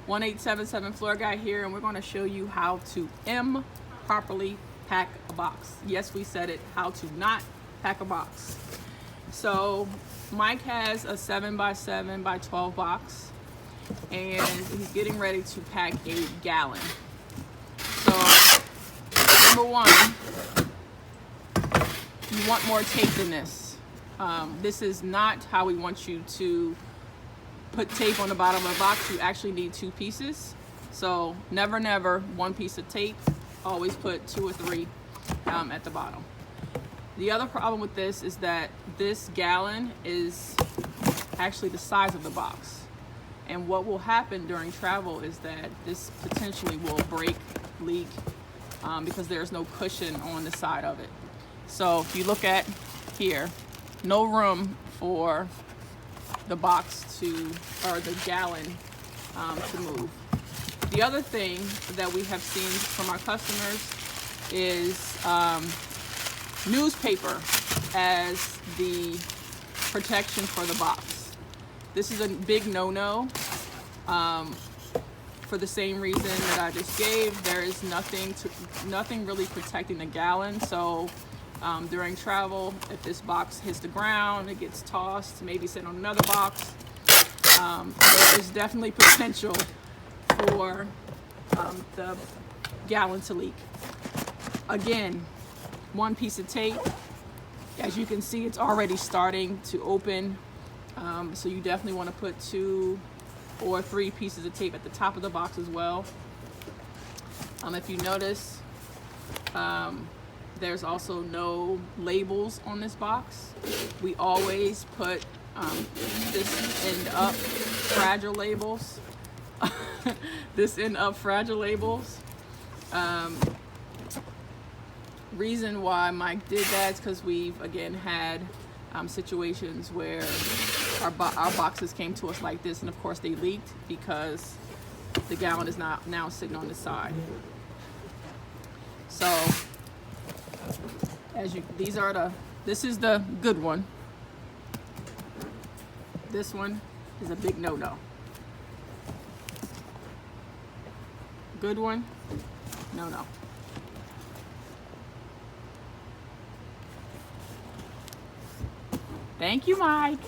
1877 Floor Guy here, and we're going to show you how to improperly pack a box. Yes, we said it, how to not pack a box. So Mike has a 7x7x12 box, and he's getting ready to pack a gallon. So number one, you want more tape than this. This is not how we want you to put tape on the bottom of the box. You actually need two pieces. So never one piece of tape. Always put two or three at the bottom. The other problem with this is that this gallon is actually the size of the box. And what will happen during travel is that this potentially will break, leak, because there's no cushion on the side of it. So if you look at here, no room for the box or the gallon to move. The other thing that we have seen from our customers is newspaper as the protection for the box. This is a big no-no. For the same reason that I just gave, there is nothing really protecting the gallon. So during travel, if this box hits the ground, it gets tossed, maybe sit on another box. There is definitely potential for the gallon to leak. Again, one piece of tape. As you can see, it's already starting to open. So you definitely want to put 2 or 3 pieces of tape at the top of the box as well. If you notice, there's also no labels on this box. We always put this end up fragile labels. This end up fragile labels. Reason why Mike did that is because we've again had situations where our boxes came to us like this, and of course they leaked because the gallon is now sitting on the side. So this is the good one. This one is a big no-no. Good one, no. Thank you, Mike.